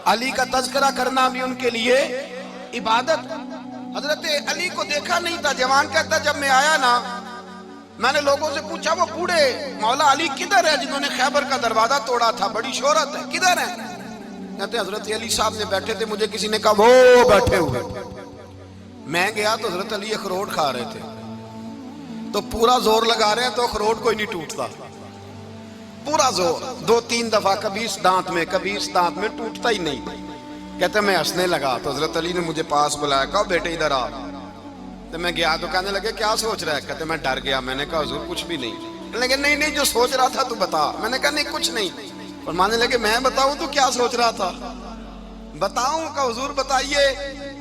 علی کا تذکرہ کرنا بھی ان کے لیے عبادت۔ حضرت علی کو دیکھا نہیں تھا، جوان کہتا جب میں آیا نا میں نے لوگوں سے پوچھا وہ بوڑھے مولا علی کدھر ہے جنہوں نے خیبر کا دروازہ توڑا تھا، بڑی شہرت ہے، کدھر ہے؟ کہتے حضرت علی صاحب نے بیٹھے تھے، مجھے کسی نے کہا وہ بیٹھے ہوئے۔ میں گیا تو حضرت علی اخروٹ کھا رہے تھے، تو پورا زور لگا رہے ہیں تو اخروٹ کوئی نہیں ٹوٹتا، پورا زور 2-3 دفعہ، کبھی اس دانت میں کبھی اس دانت میں، ٹوٹتا ہی نہیں۔ کہتے میں ہنسنے لگا تو حضرت علی نے مجھے پاس بلایا، کہا بیٹے ادھر آ۔ تو میں گیا تو کہنے لگے کیا سوچ رہا ہے؟ کہتے میں ڈر گیا، میں نے کہا حضور کچھ بھی نہیں۔ کہنے لگے نہیں جو سوچ رہا تھا تو بتا۔ میں نے کہا نہیں کچھ نہیں۔ فرمانے لگے میں بتاؤں تو کیا سوچ رہا تھا؟ بتاؤں؟ کہ حضور بتائیے۔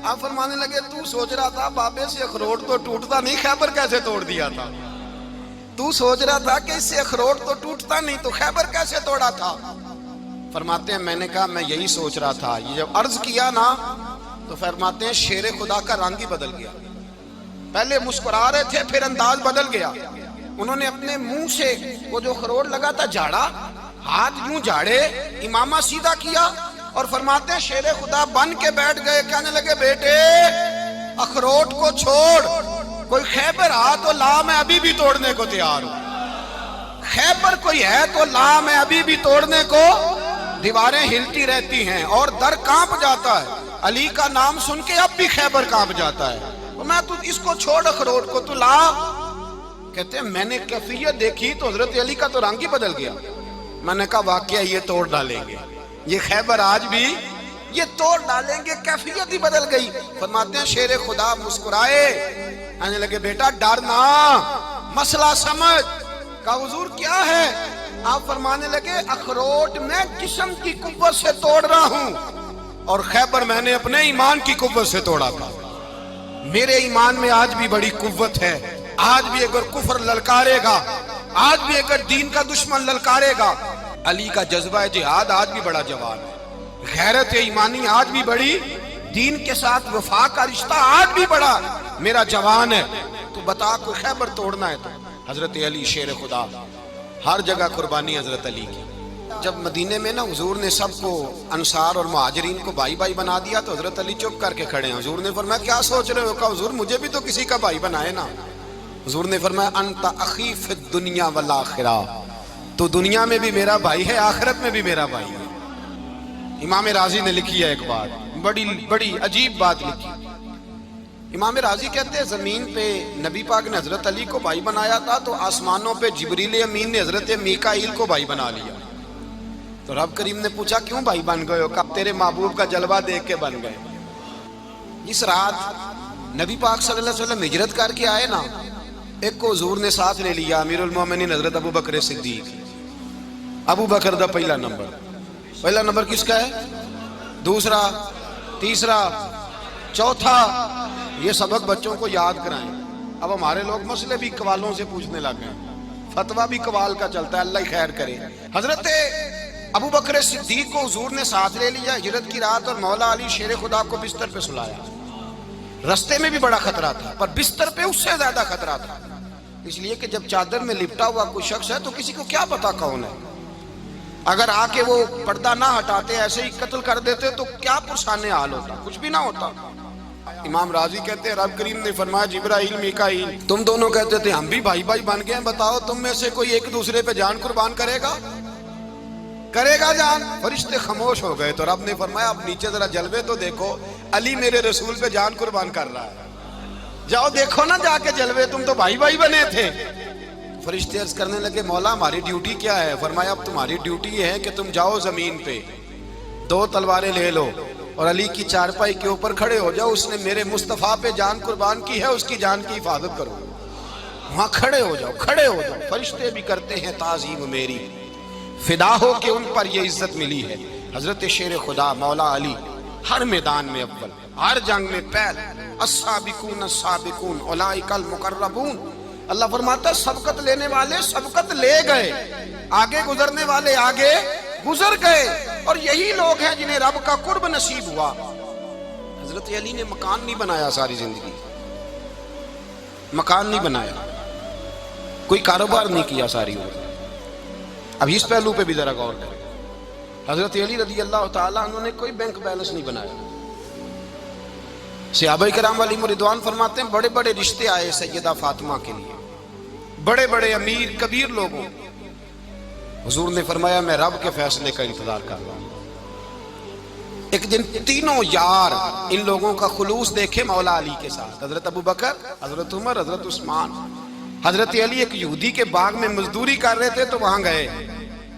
آپ فرمانے لگے تو سوچ رہا تھا بابے سے اخروٹ تو ٹوٹتا نہیں، خیبر کیسے توڑ دیا تھا؟ تو سوچ رہا تھا کہ اس سے اخروٹ تو ٹوٹتا نہیں تو خیبر کیسے توڑا تھا؟ فرماتے ہیں میں نے کہا میں یہی سوچ رہا تھا۔ یہ جب عرض کیا نا تو فرماتے ہیں شیر خدا کا رنگ ہی بدل گیا، پہلے مسکرا رہے تھے پھر انداز بدل گیا۔ انہوں نے اپنے منہ سے وہ جو خروٹ لگا تھا جھاڑا، ہاتھ یوں جھاڑے، امامہ سیدھا کیا، اور فرماتے ہیں شیر خدا بن کے بیٹھ گئے۔ کہنے لگے بیٹے اخروٹ کو چھوڑ، کوئی خیبر آ تو لا، میں ابھی بھی توڑنے کو تیار ہوں۔ خیبر کوئی ہے تو لا، میں ابھی بھی توڑنے کو۔ دیواریں ہلتی رہتی ہیں اور در کانپ جاتا ہے، علی کا نام سن کے اب بھی خیبر کانپ جاتا ہے، میں تو اس کو چھوڑ اخروٹ کو تو لا۔ کہتے ہیں میں نے کیفیت دیکھی تو حضرت علی کا تو رنگ ہی بدل گیا۔ میں نے کہا واقعہ یہ توڑ ڈالیں گے، یہ خیبر آج بھی یہ توڑ ڈالیں گے، کیفیت ہی بدل گئی۔ فرماتے ہیں شیر خدا مسکرائے، کہنے لگے بیٹا ڈرنا، مسئلہ سمجھ۔ کہا حضور کیا ہے؟ آپ فرمانے لگے اخروٹ میں جسم کی قوت سے توڑ رہا ہوں، اور خیبر میں نے اپنے ایمان کی قوت سے توڑا تھا۔ میرے ایمان میں آج بھی بڑی قوت ہے، آج بھی اگر کفر للکارے گا، آج بھی اگر دین کا دشمن للکارے گا، علی کا جذبہ جہاد آج بھی بڑا جوان ہے، غیرت ایمانی آج بھی بڑی، دین کے ساتھ وفا کا رشتہ آج بھی بڑا میرا جوان ہے۔ تو بتا کوئی خیبر توڑنا ہے تو حضرت علی شیر خدا، ہر جگہ قربانی حضرت علی کی۔ جب مدینے میں نا حضور نے سب کو انصار اور مہاجرین کو بھائی بھائی بنا دیا تو حضرت علی چپ کر کے کھڑے ہیں۔ حضور نے فرمایا کیا سوچ رہے ہو؟ کہا حضور مجھے بھی تو کسی کا بھائی بنائے نا۔ حضور نے فرمایا انت اخی فی الدنیا والآخرہ، تو دنیا میں بھی میرا بھائی ہے، آخرت میں بھی میرا بھائی ہے۔ امام راضی نے لکھی ہے ایک بات، بڑی عجیب بات لکھی۔ امام راضی کہتے ہیں زمین پہ نبی پاک نے حضرت علی کو بھائی بنایا تھا تو آسمانوں پہ جبریل امین نے حضرت میکائیل کو بھائی بنا لیا۔ تو رب کریم نے پوچھا کیوں بھائی بن گئے ہو؟ کب تیرے محبوب کا جلوہ دیکھ کے بن گئے۔ اس رات نبی پاک صلی اللہ علیہ وسلم ہجرت کر کے آئے نا، ایک کو حضور نے ساتھ لے لیا، امیر المومنین حضرت ابو بکر صدیق۔ ابو بکر دا پہلا نمبر کس کا ہے؟ دوسرا، تیسرا، چوتھا، یہ سبق بچوں کو یاد کرائیں۔ اب ہمارے لوگ مسئلے بھی قوالوں سے پوچھنے لگ گئے، فتویٰ بھی قوال کا چلتا ہے، اللہ ہی خیر کرے۔ حضرت ابو بکر صدیق کو حضور نے ساتھ لے لیا ہجرت کی رات، اور مولا علی شیر خدا کو بستر پہ سلایا۔ رستے میں بھی بڑا خطرہ تھا پر بستر پہ اس سے زیادہ خطرہ تھا، اس لیے کہ جب چادر میں لپٹا ہوا کوئی شخص ہے تو کسی کو کیا پتا کون ہے، اگر آ کے وہ پردہ نہ ہٹاتے ایسے ہی قتل کر دیتے تو کیا پرسانے حال ہوتا، کچھ بھی نہ ہوتا۔ امام راضی کہتے ہیں رب کریم نے فرمایا جبرائیل میکائیل تم دونوں کہتے تھے ہم بھی بھائی بھائی بن گئے ہیں، بتاؤ تم میں سے کوئی ایک دوسرے پہ جان قربان کرے گا جان؟ فرشتے خاموش ہو گئے تو رب نے فرمایا اب نیچے ذرا جلوے تو دیکھو، علی میرے رسول پہ جان قربان کر رہا ہے، جاؤ دیکھو نا جا کے جلوے، تم تو بھائی بھائی بنے تھے۔ فرشتے عرض کرنے لگے مولا ہماری ڈیوٹی کیا ہے؟ فرمایا اب تمہاری ڈیوٹی یہ ہے کہ تم جاؤ زمین پہ 2 تلواریں لے لو اور علی کی چارپائی کے اوپر کھڑے ہو جاؤ، اس نے میرے مصطفیٰ پہ جان قربان کی ہے، اس کی جان کی حفاظت کرو۔ وہاں کھڑے ہو جاؤ۔ فرشتے بھی کرتے ہیں تعظیم میری، فدا ہو کہ ان پر یہ عزت ملی ہے۔ حضرت شیر خدا مولا علی ہر میدان میں اول، ہر جنگ میں پہل، السابقون السابقون اولئک المقربون۔ اللہ فرماتا ہے سبقت لینے والے سبقت لے گئے، آگے گزرنے والے آگے گزر گئے، اور یہی لوگ ہیں جنہیں رب کا قرب نصیب ہوا۔ حضرت علی نے مکان نہیں بنایا، ساری زندگی مکان نہیں بنایا، کوئی کاروبار نہیں کیا ساری عمر۔ اب اس پہلو پہ بھی ذرا غور کریں، حضرت علی رضی اللہ تعالیٰ عنہ نے کوئی بینک بیلنس نہیں بنایا. صحابہ کرام علیہم رضوان فرماتے ہیں بڑے بڑے رشتے آئے سیدہ فاطمہ کے لیے، بڑے بڑے امیر کبیر لوگوں. حضور نے فرمایا میں رب کے فیصلے کا انتظار کر رہا ہوں. ایک دن تینوں یار ان لوگوں کا خلوص دیکھے مولا علی کے ساتھ، حضرت ابو بکر، حضرت عمر، حضرت عثمان. حضرت علی ایک یہودی کے باغ میں مزدوری کر رہے تھے تو وہاں گئے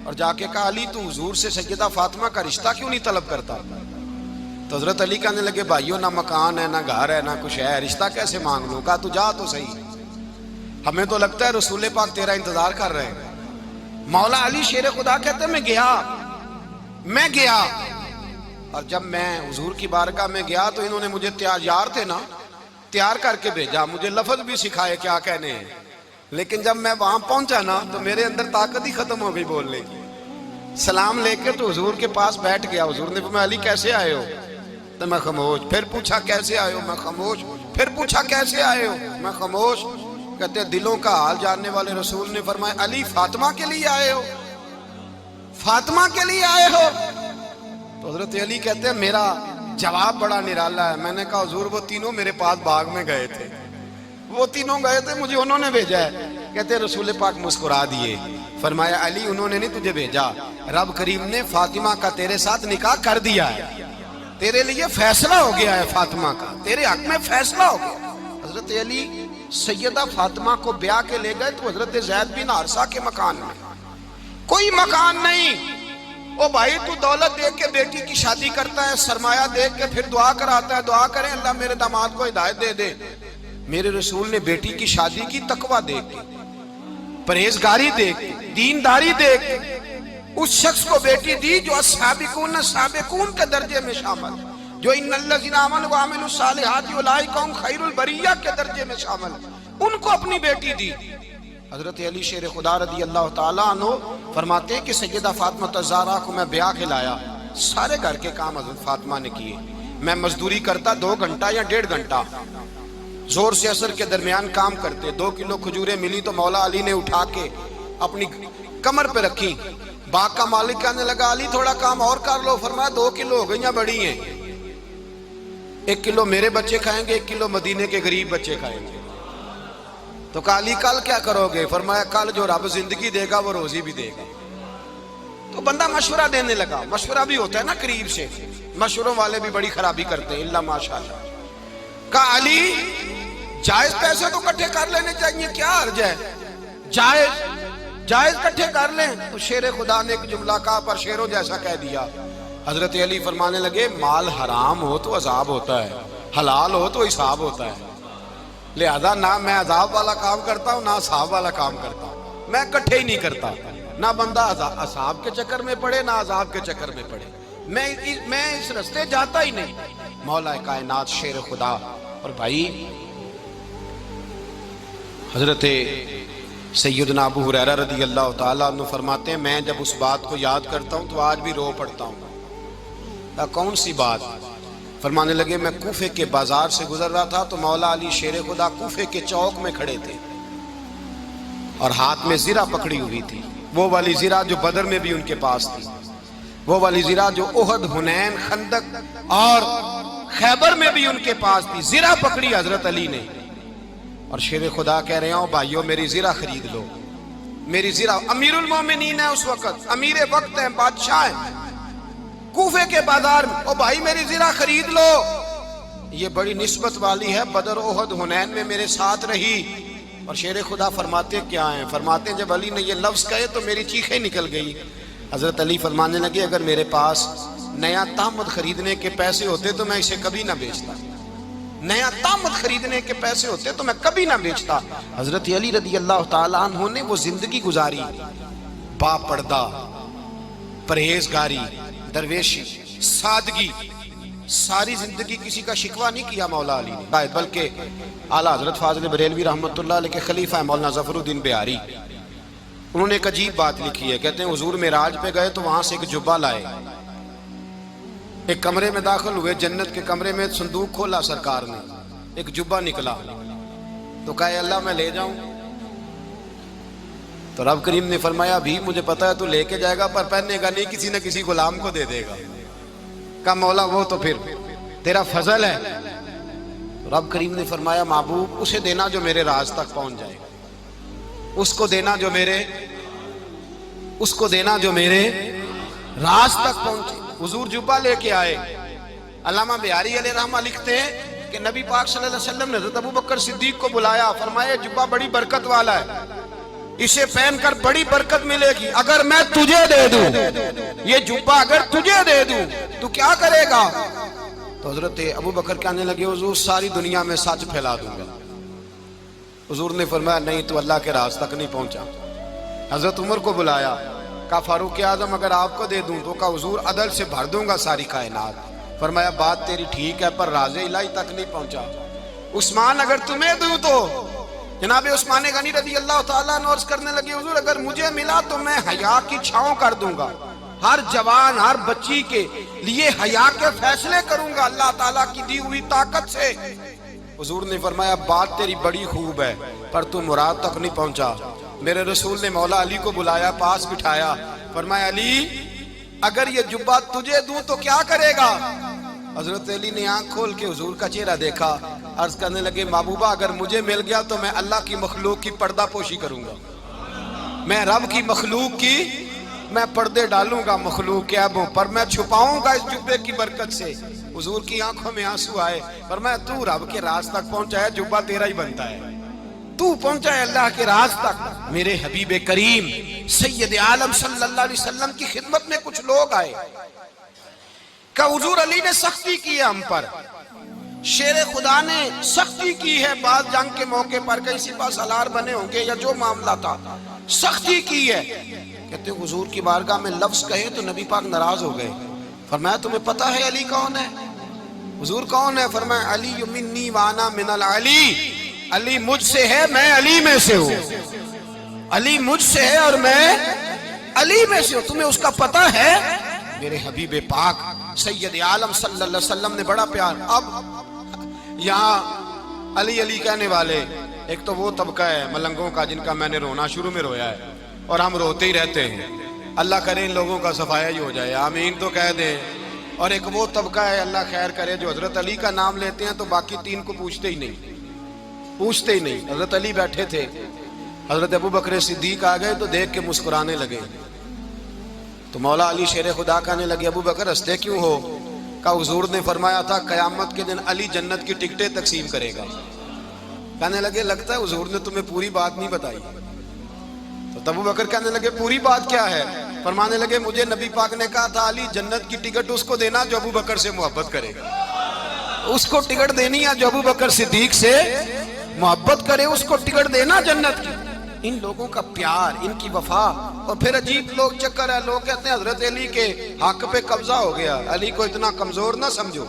اور جا کے کہا علی تو حضور سے سیدہ فاطمہ کا رشتہ کیوں نہیں طلب کرتا؟ تو حضرت علی کہنے لگے بھائیو نہ مکان ہے نہ گھر ہے نہ کچھ ہے، رشتہ کیسے مانگ لوں؟ کہا تو جا تو صحیح، ہمیں تو لگتا ہے رسول پاک تیرا انتظار کر رہے ہیں. مولا علی شیر خدا کہتے ہیں میں گیا اور جب میں حضور کی بارگاہ میں گیا تو انہوں نے مجھے یار تھے نا تیار کر کے بھیجا، مجھے لفظ بھی سکھائے کیا کہنے ہیں، لیکن جب میں وہاں پہنچا نا تو میرے اندر طاقت ہی ختم ہو گئی بولنے کی. سلام لے کے تو حضور کے پاس بیٹھ گیا. حضور نے فرمایا علی کیسے آئے ہو؟ تو میں خاموش. پھر پوچھا کیسے آئے ہو؟ میں خاموش. پھر پوچھا کیسے آئے ہو؟ میں خاموش. کہتے ہیں دلوں کا حال جاننے والے رسول نے فرمایا علی فاطمہ کے لیے آئے ہو؟ فاطمہ کے لیے آئے ہو؟ تو حضرت علی کہتے ہیں میرا جواب بڑا نرالا ہے. میں نے کہا حضور وہ تینوں میرے پاس باغ میں گئے تھے، وہ تینوں گئے تھے، مجھے انہوں نے بھیجا ہے. کہتے ہیں رسول پاک مسکرا دیے، فرمایا علی انہوں نے نہیں تجھے بھیجا، رب کریم نے فاطمہ کا تیرے ساتھ نکاح کر دیا ہے، تیرے لیے فیصلہ ہو گیا ہے، فاطمہ کا تیرے حق میں فیصلہ ہو گیا. حضرت علی سیدہ فاطمہ کو بیاہ کے لے گئے تو حضرت زید بن حارثہ کے مکان میں کوئی مکان نہیں. او بھائی تو دولت دیکھ کے بیٹی کی شادی کرتا ہے، سرمایہ دیکھ کے پھر دعا کراتا ہے، دعا کریں اللہ میرے داماد کو ہدایت دے دے. میرے رسول نے بیٹی کی شادی کی تقوی دیکھ کے، پرہیزگاری دیکھ کے، دینداری دیکھ کے اس شخص کو بیٹی دی جو السابقون السابقون کے درجے میں شامل، جو ان الذین آمنوا وعملوا الصالحات اولئک هم خیر البریہ کے درجے میں شامل، ان کو اپنی بیٹی دی. حضرت علی شیر خدا رضی اللہ تعالیٰ عنہ فرماتے ہیں کہ سیدہ فاطمہ الزہرا کو میں بیاہ کے لایا، سارے گھر کے کام حضرت فاطمہ نے کیے. میں مزدوری کرتا 2 گھنٹہ یا 1.5 گھنٹہ، زور سے عصر کے درمیان کام کرتے. 2 کلو کھجوریں ملی تو مولا علی نے اٹھا کے اپنی کمر پہ رکھی. باغ کا مالک کہنے لگا علی تھوڑا کام اور کر لو. فرمایا 2 کلو ہو گئیاں بڑی ہیں، 1 کلو میرے بچے کھائیں گے، 1 کلو مدینے کے غریب بچے کھائیں گے. تو کہا علی کل کیا کرو گے؟ فرمایا کل جو رب زندگی دے گا وہ روزی بھی دے گا. تو بندہ مشورہ دینے لگا. مشورہ بھی ہوتا ہے نا قریب سے، مشوروں والے بھی بڑی خرابی کرتے ہیں اللہ ماشاءاللہ. کہا علی جائز پیسے تو کٹھے کر لینے چاہیے، کیا حرج ہے، جائز کٹھے کر لیں. تو شیر خدا نے ایک جملہ کہا پر شیروں جیسا کہہ دیا. حضرت علی فرمانے لگے مال حرام ہو تو عذاب ہوتا ہے، حلال ہو تو حساب ہوتا ہے، لہذا نہ میں عذاب والا کام کرتا ہوں نہ حساب والا کام کرتا ہوں، میں کٹھے ہی نہیں کرتا. نہ بندہ عذاب کے چکر میں پڑے نہ عذاب کے چکر میں پڑے، میں اس رستے جاتا ہی نہیں. مولا کائنات شیر خدا. اور بھائی حضرت سیدنا ابو ہریرہ رضی اللہ تعالیٰ عنہ فرماتے ہیں میں جب اس بات کو یاد کرتا ہوں تو آج بھی رو پڑتا ہوں. کون سی بات؟ فرمانے لگے میں کوفے کے بازار سے گزر رہا تھا تو مولا علی شیر خدا کوفے کے چوک میں کھڑے تھے اور ہاتھ میں زرہ پکڑی ہوئی تھی، وہ والی زرہ جو بدر میں بھی ان کے پاس تھی، وہ والی زرہ جو احد، حنین، خندق اور خیبر میں بھی ان کے پاس تھی. زرہ پکڑی حضرت علی نے اور شیر خدا کہہ رہے ہیں بھائیو میری زرہ خرید لو. میری زرہ، امیر المومنین ہے اس وقت، امیر وقت ہیں، بادشاہ ہیں، کوفے کے بازار میں. او بھائی میری زرہ خرید لو، یہ بڑی نسبت والی ہے، بدر، احد، حنین میں میرے ساتھ رہی. اور شیر خدا فرماتے کیا ہیں؟ فرماتے ہیں جب علی نے یہ لفظ کہے تو میری چیخیں نکل گئی. حضرت علی فرمانے لگے اگر میرے پاس نیا تامت خریدنے کے پیسے ہوتے تو میں اسے کبھی نہ بیچتا، نیا تامت خریدنے کے پیسے ہوتے تو میں کبھی نہ بیچتا. حضرت علی رضی اللہ تعالیٰ عنہ نے وہ زندگی گزاری، با پردہ، پرہیزگاری، درویشی، سادگی، ساری زندگی کسی کا شکوہ نہیں کیا مولا علی نے، بلکہ اعلیٰ حضرت فاضل بریلوی رحمۃ اللہ علیہ کے خلیفہ مولانا ظفر الدین بہاری، انہوں نے ایک عجیب بات لکھی ہے. کہتے ہیں حضور معراج پہ گئے تو وہاں سے ایک جبہ لائے، ایک کمرے میں داخل ہوئے، جنت کے کمرے میں صندوق کھولا سرکار نے، ایک جبہ نکلا تو کہا اللہ میں لے جاؤں؟ تو رب کریم نے فرمایا بھی مجھے پتا ہے تو لے کے جائے گا پر پہننے گا نہیں، کسی نہ کسی غلام کو دے دے گا۔ کہا مولا وہ تو پھر تیرا فضل ہے۔ رب کریم نے فرمایا محبوب اسے دینا جو میرے راز تک پہنچ جائے گا، اس کو دینا جو میرے راز تک پہنچے۔ حضور جبہ لے کے آئے۔ علامہ بہاری علیہ رحمہ لکھتے ہیں کہ نبی پاک صلی اللہ علیہ وسلم نے حضرت ابوبکر صدیق کو بلایا، فرمایا جبہ بڑی برکت والا ہے، اسے پہن کر بڑی برکت ملے گی، اگر میں تجھے دے دوں، یہ جبہ اگر تجھے دے دوں تو کیا کرے گا؟ تو حضرت ابوبکر کہنے لگے حضور ساری دنیا میں سچ پھیلا دوں گا۔ حضور نے فرمایا نہیں تو اللہ کے راز تک نہیں پہنچا۔ حضرت عمر کو بلایا، کہا فاروق اعظم اگر آپ کو دے دوں تو کہا حضور عدل سے بھر دوں گا ساری کائنات۔ فرمایا بات تیری ٹھیک ہے پر راز الہی تک نہیں پہنچا۔ عثمان اگر تمہیں دوں تو جناب عثمان غنی رضی اللہ تعالیٰ عنہ عرض کرنے لگے حضور اگر مجھے ملا تو میں حیا کی چھاؤں کر دوں گا، ہر جوان ہر بچی کے لیے حیا کے فیصلے کروں گا اللہ تعالیٰ کی دی ہوئی طاقت سے۔ حضور نے فرمایا بات تیری بڑی خوب ہے پر تو مراد تک نہیں پہنچا۔ میرے رسول نے مولا علی کو بلایا، پاس بٹھایا، فرمایا علی اگر یہ جبہ تجھے دوں تو کیا کرے گا؟ حضرت علی نے آنکھ کھول کے حضور کا چہرہ دیکھا، عرض کرنے لگے محبوبہ اگر مجھے مل گیا تو میں اللہ کی مخلوق کی پردہ پوشی کروں گا، میں رب کی مخلوق کی میں پردے ڈالوں گا مخلوق کے عیبوں پر، میں چھپاؤں گا اس جبے کی برکت سے۔ حضور کی آنکھوں میں آنسو آئے، فرمایا تو رب کے راز تک پہنچا ہے، جبہ تیرا ہی بنتا ہے، تو پہنچا ہے اللہ کے راز تک۔ میرے حبیب کریم سید عالم صلی اللہ علیہ وسلم کی خدمت میں کچھ لوگ آئے کہ حضور علی نے سختی کی ہے ہم پر، شیر خدا نے سختی کی ہے، بعض جنگ کے موقع پر کہیں سپاہ سالار بنے ہوں گے یا جو معاملہ تھا سختی کی ہے۔ کہتے ہیں حضور کی بارگاہ میں لفظ کہے تو نبی پاک ناراض ہو گئے۔ فرمایا تمہیں پتا ہے علی کون ہے؟ حضور کون ہے؟ فرمایا علی منی وانا من العلی، علی مجھ سے ہے میں علی میں سے ہوں، علی مجھ سے ہے اور میں علی میں سے ہوں، تمہیں اس کا پتہ ہے؟ میرے حبیب پاک سید عالم صلی اللہ علیہ وسلم نے بڑا پیار۔ اب یہاں علی علی کہنے والے ایک تو وہ طبقہ ہے ملنگوں کا جن کا میں نے رونا شروع میں رویا ہے اور ہم روتے ہی رہتے ہیں، اللہ کرے ان لوگوں کا صفایا ہی ہو جائے، آمین تو کہہ دیں۔ اور ایک وہ طبقہ ہے اللہ خیر کرے جو حضرت علی کا نام لیتے ہیں تو باقی تین کو پوچھتے ہی نہیں۔ حضرت علی بیٹھے تھے، حضرت ابوبکر صدیق آ گئے تو دیکھ کے مسکرانے لگے، تو مولا علی شیر خدا کہنے لگے ابوبکر ہنستے کیوں ہو؟ کہا حضور نے فرمایا تھا قیامت کے دن علی جنت کی ٹکٹیں تقسیم کرے گا۔ کہنے لگے لگتا ہے حضور نے تمہیں پوری بات نہیں بتائی۔ تو ابوبکر کہنے لگے پوری بات کیا ہے؟ فرمانے لگے مجھے نبی پاک نے کہا تھا علی جنت کی ٹکٹ اس کو دینا جو ابوبکر سے محبت کرے گا، اس کو ٹکٹ دینی ہے جو ابوبکر صدیق سے محبت کرے، اس کو ٹکٹ دینا جنت کی۔ ان لوگوں کا پیار، ان کی وفا۔ اور پھر عجیب لوگ چکر ہے، لوگ کہتے ہیں حضرت علی کے حق پہ قبضہ ہو گیا، علی کو اتنا کمزور نہ سمجھو،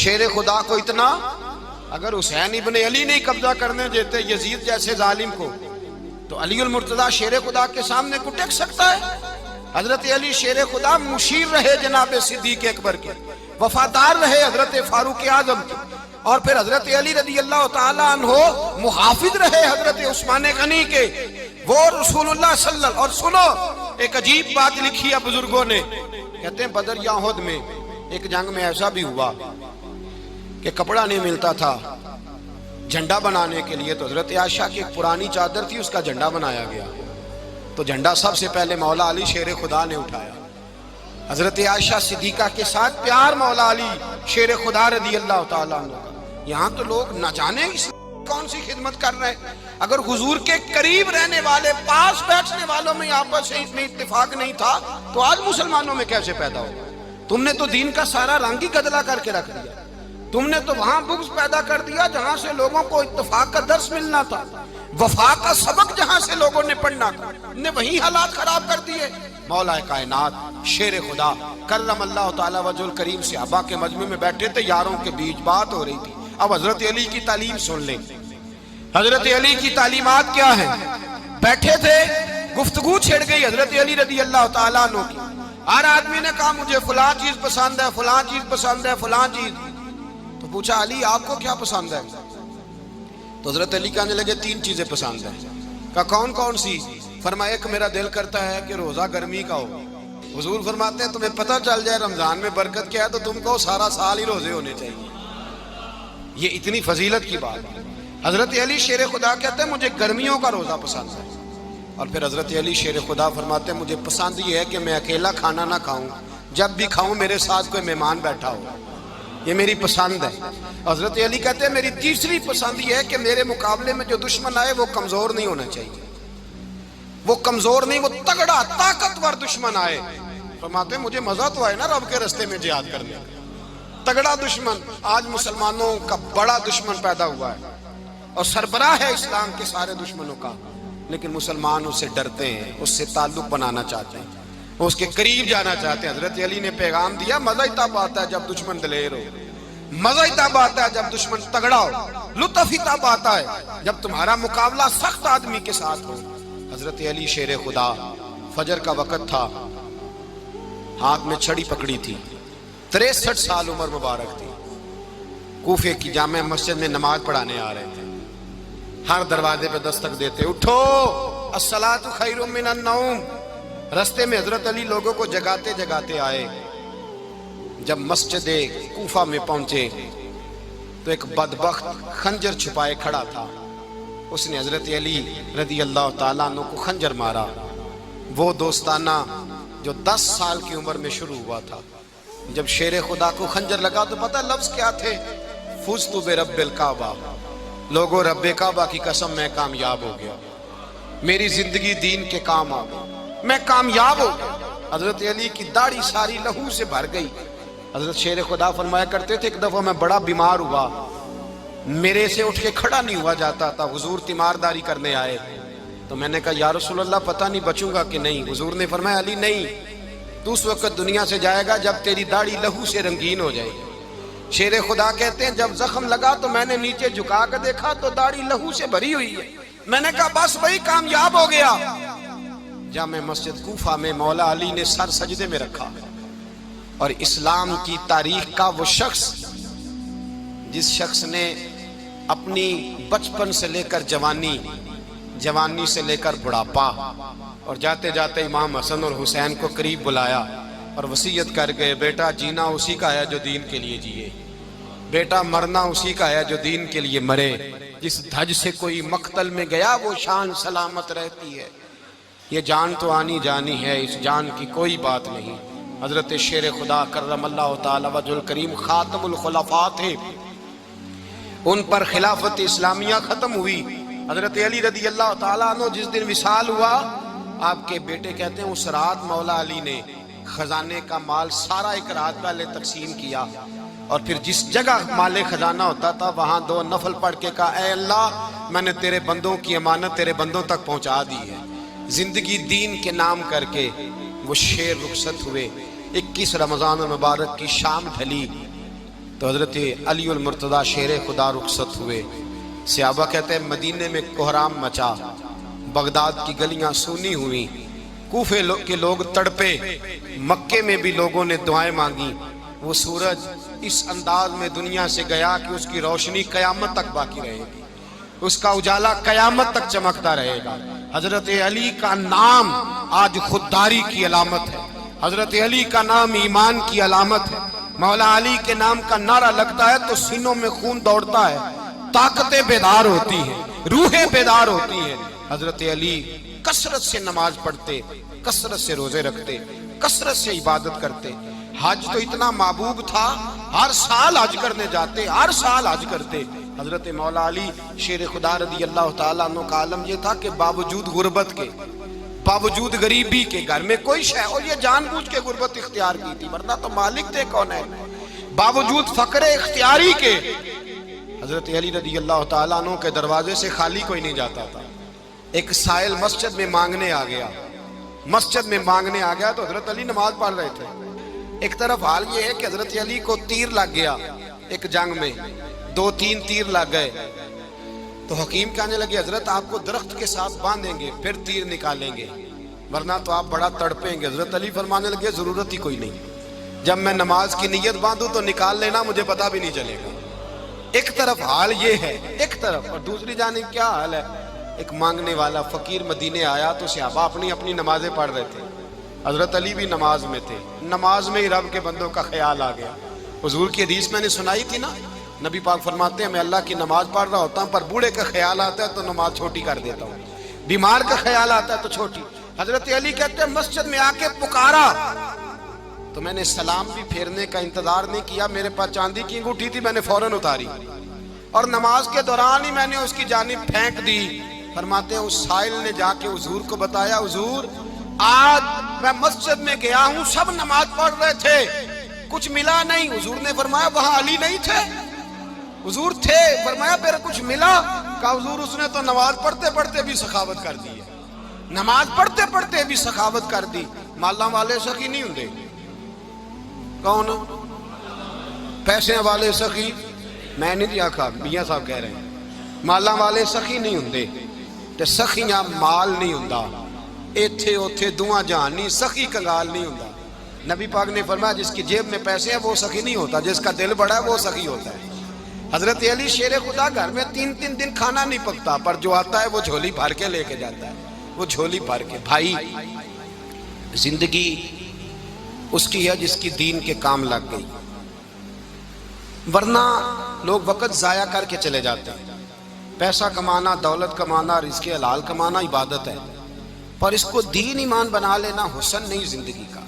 شیر خدا کو اتنا، اگر حسین ابن علی نہیں قبضہ کرنے دیتے یزید جیسے ظالم کو تو علی المرتضیٰ شیر خدا کے سامنے کو ٹک سکتا ہے؟ حضرت علی شیر خدا مشیر رہے جناب صدیق اکبر کے، وفادار رہے حضرت فاروق اعظم کے، اور پھر حضرت علی رضی اللہ تعالیٰ عنہ محافظ رہے حضرت عثمان غنی کے، وہ رسول اللہ صلی اللہ علیہ وسلم۔ اور سنو ایک عجیب بات لکھی ہے بزرگوں نے، کہتے ہیں بدر یا احد میں ایک جنگ میں ایسا بھی ہوا کہ کپڑا نہیں ملتا تھا جھنڈا بنانے کے لیے، تو حضرت عائشہ کی ایک پرانی چادر تھی، اس کا جھنڈا بنایا گیا، تو جھنڈا سب سے پہلے مولا علی شیر خدا نے اٹھایا۔ حضرت عائشہ صدیقہ کے ساتھ پیار مولا علی شیر خدا رضی اللہ تعالیٰ عنہ کا۔ یہاں تو لوگ نہ جانے کون سی خدمت کر رہے ہیں، اگر حضور کے قریب رہنے والے پاس بیٹھنے والوں میں آپس میں اتفاق نہیں تھا تو آج مسلمانوں میں کیسے پیدا ہو؟ تم نے تو دین کا سارا رنگ ہی گدلا کر کے رکھ دیا، تم نے تو وہاں بغض پیدا کر دیا جہاں سے لوگوں کو اتفاق کا درس ملنا تھا، وفا کا سبق جہاں سے لوگوں نے پڑھنا تھا، نے وہی حالات خراب کر دیے۔ مولا کائنات شیر خدا کرم اللہ تعالیٰ وجہ الکریم صحابہ کے مجمع میں بیٹھے تھے، یاروں کے بیچ بات ہو رہی تھی۔ اب حضرت علی کی تعلیم سن لیں، حضرت علی کی تعلیمات کیا ہیں؟ بیٹھے تھے، گفتگو چھڑ گئی حضرت علی رضی اللہ تعالیٰ عنہ کی، ہر آدمی نے کہا مجھے فلاں چیز پسند ہے، فلاں چیز پسند ہے، فلاں چیز۔ تو پوچھا علی آپ کو کیا پسند ہے؟ تو حضرت علی کہنے لگے تین چیزیں پسند ہیں۔ کہا کون کون سی؟ فرمایا ایک میرا دل کرتا ہے کہ روزہ گرمی کا ہو. حضور فرماتے ہیں تمہیں پتہ چل جائے رمضان میں برکت کیا ہے تو تم کو سارا سال ہی روزے ہونے چاہیے. یہ اتنی فضیلت کی بات ہے. حضرت علی شیر خدا کہتے ہیں مجھے گرمیوں کا روزہ پسند ہے. اور پھر حضرت علی شیر خدا فرماتے ہیں مجھے پسند یہ ہے کہ میں اکیلا کھانا نہ کھاؤں، جب بھی کھاؤں میرے ساتھ کوئی مہمان بیٹھا ہو. یہ میری پسند ہے. حضرت علی کہتے ہیں میری تیسری پسند یہ ہے کہ میرے مقابلے میں جو دشمن آئے وہ کمزور نہیں ہونا چاہیے. وہ کمزور نہیں، وہ تگڑا طاقتور دشمن آئے. فرماتے ہیں مجھے مزہ تو آئے نا رب کے راستے میں جہاد کرنے کا. تگڑا دشمن. آج مسلمانوں کا بڑا دشمن پیدا ہوا ہے اور سربراہ ہے اسلام کے سارے دشمنوں کا، لیکن مسلمان اس سے ڈرتے ہیں، اس سے تعلق بنانا چاہتے ہیں، اس کے قریب جانا چاہتے ہیں. حضرت علی نے پیغام دیا مزہ ہی تب آتا ہے جب دشمن دلیر ہو، مزہ ہی تب آتا ہے جب دشمن تگڑا ہو، لطف ہی تب آتا ہے جب تمہارا مقابلہ سخت آدمی کے ساتھ ہو. حضرت علی شیر خدا، فجر کا وقت تھا، ہاتھ میں چھڑی پکڑی تھی، 63 سال عمر مبارک تھی. کوفے کی جامع مسجد میں نماز پڑھانے آ رہے تھے. ہر دروازے پہ دستک دیتے اٹھو الصلاۃ خیر من النوم. رستے میں حضرت علی لوگوں کو جگاتے جگاتے آئے. جب مسجد کوفہ میں پہنچے تو ایک بدبخت خنجر چھپائے کھڑا تھا. اس نے حضرت علی رضی اللہ تعالیٰ عنہ کو خنجر مارا. وہ دوستانہ جو 10 سال کی عمر میں شروع ہوا تھا. جب شیر خدا کو خنجر لگا تو پتہ لفظ کیا تھے؟ فزت برب الکعبہ. لوگوں رب کعبہ کی قسم میں کامیاب ہو گیا، میری زندگی دین کے کام آ گئی، میں کامیاب ہو گیا. حضرت علی کی داڑھی ساری لہو سے بھر گئی. حضرت شیر خدا فرمایا کرتے تھے ایک دفعہ میں بڑا بیمار ہوا، میرے سے اٹھ کے کھڑا نہیں ہوا جاتا تھا. حضور تیمارداری کرنے آئے تو میں نے کہا یا رسول اللہ پتہ نہیں بچوں گا کہ نہیں. حضور نے فرمایا علی نہیں، تو اس وقت دنیا سے جائے گا جب تیری داڑھی لہو سے رنگین ہو جائے گی. شیر خدا کہتے ہیں جب زخم لگا تو میں نے نیچے جھکا کر دیکھا تو داڑھی لہو سے بھری ہوئی ہے. میں نے کہا بس بھائی کامیاب ہو گیا. جامع مسجد کوفہ میں مولا علی نے سر سجدے میں رکھا. اور اسلام کی تاریخ کا وہ شخص جس شخص نے اپنی بچپن سے لے کر جوانی، جوانی سے لے کر بڑھاپا، اور جاتے جاتے امام حسن اور حسین کو قریب بلایا اور وصیت کر گئے بیٹا جینا اسی کا ہے جو دین کے لیے جیے، بیٹا مرنا اسی کا ہے جو دین کے لیے مرے. جس دھج سے کوئی مقتل میں گیا وہ شان سلامت رہتی ہے. یہ جان تو آنی جانی ہے، اس جان کی کوئی بات نہیں. حضرت شیر خدا کرم اللہ تعالی وجہ الکریم خاتم الخلفاء تھے، ان پر خلافت اسلامیہ ختم ہوئی. حضرت علی رضی اللہ تعالیٰ عنہ جس دن وصال ہوا، آپ کے بیٹے کہتے ہیں اس رات مولا علی نے خزانے کا مال سارا ایک رات پہلے تقسیم کیا، اور پھر جس جگہ مال خزانہ ہوتا تھا وہاں 2 نفل پڑھ کے کہا اے اللہ میں نے تیرے بندوں کی امانت تیرے بندوں تک پہنچا دی ہے. زندگی دین کے نام کر کے وہ شیر رخصت ہوئے. 21 رمضان المبارک کی شام ڈھلی تو حضرت علی المرتضیٰ شیر خدا رخصت ہوئے. صحابہ کہتے ہیں مدینے میں کوہرام مچا، بغداد کی گلیاں سونی ہوئیں، کوفے کے لوگ تڑپے، مکے میں بھی لوگوں نے دعائیں مانگی. وہ سورج اس انداز میں دنیا سے گیا کہ اس کی روشنی قیامت تک باقی رہے گی، اس کا اجالا قیامت تک چمکتا رہے گا. حضرت علی کا نام آج خودداری کی علامت ہے، حضرت علی کا نام ایمان کی علامت ہے. مولا علی کے نام کا نعرہ لگتا ہے تو سینوں میں خون دوڑتا ہے، طاقتیں بیدار ہوتی ہیں، روحیں بیدار ہوتی ہیں. حضرت علی کثرت سے نماز پڑھتے، کثرت سے روزے رکھتے، کثرت سے عبادت کرتے. حج تو اتنا محبوب تھا، ہر سال حج کرنے جاتے، ہر سال حج کرتے. حضرت مولا علی شیر خدا رضی اللہ تعالیٰ عنہ کا عالم یہ تھا کہ باوجود غربت کے، باوجود غریبی کے، گھر میں کوئی شے، اور یہ جان بوجھ کے غربت اختیار کی تھی ورنہ تو مالک تھے کون ہے، باوجود فقر اختیاری کے حضرت علی رضی اللہ تعالیٰ عنہ کے دروازے سے خالی کوئی نہیں جاتا تھا. ایک سائل مسجد میں مانگنے آ گیا، مسجد میں مانگنے آ گیا تو حضرت علی نماز پڑھ رہے تھے. ایک طرف حال یہ ہے کہ حضرت علی کو تیر لگ گیا ایک جنگ میں، 2-3 تیر لگ گئے تو حکیم کہنے لگے حضرت آپ کو درخت کے ساتھ باندھیں گے پھر تیر نکالیں گے ورنہ تو آپ بڑا تڑپیں گے. حضرت علی فرمانے لگے ضرورت ہی کوئی نہیں، جب میں نماز کی نیت باندھوں تو نکال لینا، مجھے پتہ بھی نہیں چلے گا. ایک طرف حال یہ ہے، ایک طرف، اور دوسری جانب کیا حال ہے؟ ایک مانگنے والا فقیر مدینے آیا تو صحابہ اپنی اپنی نمازیں پڑھ رہے تھے، حضرت علی بھی نماز میں تھے، نماز میں ہی رب کے بندوں کا خیال آ گیا۔ حضور کی حدیث میں نے سنائی تھی نا، نبی پاک فرماتے ہیں میں اللہ کی نماز پڑھ رہا ہوتا ہوں، پر بوڑھے کا خیال آتا ہے تو نماز چھوٹی کر دیتا ہوں، بیمار کا خیال آتا ہے تو چھوٹی۔ حضرت علی کہتے ہیں مسجد میں آ کے پکارا تو میں نے سلام بھی پھیرنے کا انتظار نہیں کیا، میرے پاس چاندی کی انگوٹھی تھی، میں نے فوراً اتاری اور نماز کے دوران ہی میں نے اس کی جانب پھینک دی۔ فرماتے ہیں اس سائل نے جا کے حضور کو بتایا، حضور آج میں مسجد میں گیا ہوں، سب نماز پڑھ رہے تھے، کچھ ملا نہیں۔ حضور نے فرمایا وہاں علی نہیں تھے؟ حضور تھے۔ فرمایا پھر کچھ ملا؟ کہا حضور اس نے تو نماز پڑھتے پڑھتے بھی سخاوت کر دی، نماز پڑھتے پڑھتے بھی سخاوت کر دی۔ مالاں والے سخی نہیں ہوندے؟ کون؟ پیسے والے سخی؟ میں نہیں دیا کھا، میاں صاحب کہہ رہے ہیں مالاں والے سخی نہیں ہوندے، تے سخیاں مال نہیں ہوندا، ایتھے اوتھے دعا جہان نہیں، سخی کنگال نہیں ہوندا۔ نبی پاک نے فرمایا جس کی جیب میں پیسے ہیں وہ سخی نہیں ہوتا، جس کا دل بڑا ہے وہ سخی ہوتا ہے۔ حضرت علی شیر خدا گھر میں 3 دن کھانا نہیں پکتا، پر جو آتا ہے وہ جھولی بھر کے لے کے جاتا ہے، وہ جھولی بھر کے۔ بھائی زندگی اس کی ہے جس کی دین کے کام لگ گئی، ورنہ لوگ وقت ضائع کر کے چلے جاتے ہیں۔ پیسہ کمانا، دولت کمانا، رزق حلال کمانا عبادت ہے، پر اس کو دین ایمان بنا لینا حسن نہیں زندگی کا۔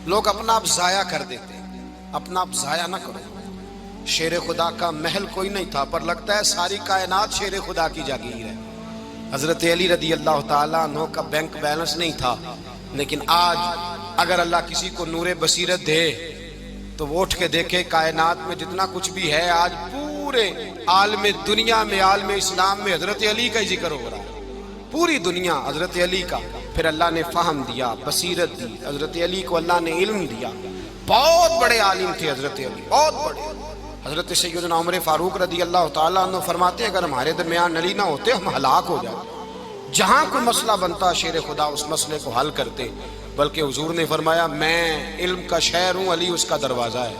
لوگ اپنا آپ ضائع کر دیتے ہیں، اپنا آپ ضائع نہ کرو۔ شیر خدا کا محل کوئی نہیں تھا، پر لگتا ہے ساری کائنات شیر خدا کی جاگیر ہے۔ حضرت علی رضی اللہ تعالیٰ عنہ کا بینک بیلنس نہیں تھا، لیکن آج اگر اللہ کسی کو نور بصیرت دے تو وہ اٹھ کے دیکھے کائنات میں جتنا کچھ بھی ہے، آج پورے عالم دنیا میں، عالم اسلام میں حضرت علی کا ہی ذکر ہو رہا ہے، پوری دنیا حضرت علی کا۔ پھر اللہ نے فہم دیا، بصیرت دی، حضرت علی کو اللہ نے علم دیا۔ بہت بڑے عالم تھے حضرت علی، بہت بڑے۔ حضرت سیدنا عمر فاروق رضی اللہ تعالیٰ عنہ فرماتے ہیں اگر ہمارے درمیان علی نہ ہوتے ہم ہلاک ہو جاتے، جہاں کوئی مسئلہ بنتا شیر خدا اس مسئلے کو حل کرتے۔ بلکہ حضور نے فرمایا میں علم کا شہر ہوں، علی اس کا دروازہ ہے۔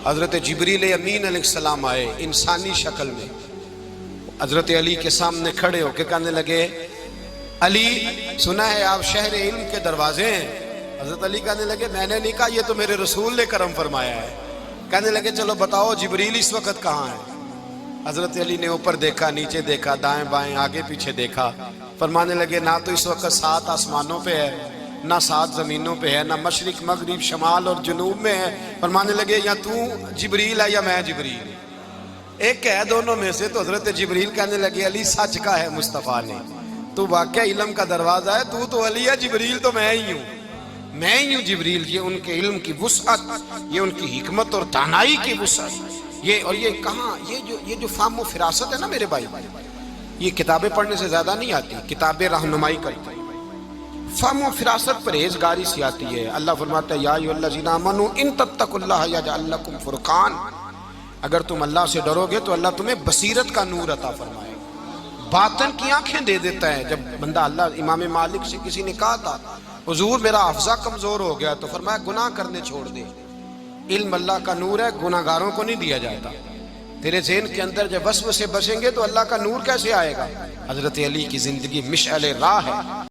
حضرت جبریل امین علیہ السلام آئے انسانی شکل میں، حضرت علی کے سامنے کھڑے ہو کے کہنے لگے علی سنا ہے آپ شہر علم کے دروازے ہیں؟ حضرت علی کہنے لگے میں نے نہیں کہا، یہ تو میرے رسول نے کرم فرمایا ہے۔ کہنے لگے چلو بتاؤ جبریل اس وقت کہاں ہے؟ حضرت علی نے اوپر دیکھا، نیچے دیکھا، دائیں بائیں آگے پیچھے دیکھا، فرمانے لگے نہ تو اس وقت 7 آسمانوں پہ ہے، نہ 7 زمینوں پہ ہے، نہ مشرق مغرب شمال اور جنوب میں ہے۔ فرمانے لگے یا تو جبریل ہے یا میں جبریل، ایک ہے دونوں میں سے۔ تو حضرت جبریل کہنے لگے علی سچ کا ہے مصطفیٰ نے، تو واقعہ علم کا دروازہ ہے، تو علی ہے، جبریل تو میں ہی ہوں، میں ہی ہوں جبریل۔ یہ ان کے علم کی وسعت، یہ ان کی حکمت اور دانائی کی وسعت، یہ اور یہ کہاں یہ جو فہم و فراست ہے نا میرے بھائی، یہ کتابیں پڑھنے سے زیادہ نہیں آتی، کتابیں رہنمائی کرتی ہیں۔ فہم و فراست پرہیزگاری سے آتی ہے۔ اللہ فرماتا ہے یا ایھا الذین آمنوا ان تتقوا اللہ یجعل لکم فرقان، اگر تم اللہ سے ڈرو گے تو اللہ تمہیں بصیرت کا نور عطا فرمائے گا، باطن کی آنکھیں دے دیتا ہے۔ جب بندہ اللہ امام مالک سے کسی نے کہا تھا حضور میرا حافظہ کمزور ہو گیا، تو فرمایا گناہ کرنے چھوڑ دے، علم اللہ کا نور ہے، گناہ گاروں کو نہیں دیا جاتا۔ تیرے ذہن کے اندر جب وسوسے بسیں گے تو اللہ کا نور کیسے آئے گا؟ حضرت علی کی زندگی مشعل راہ ہے۔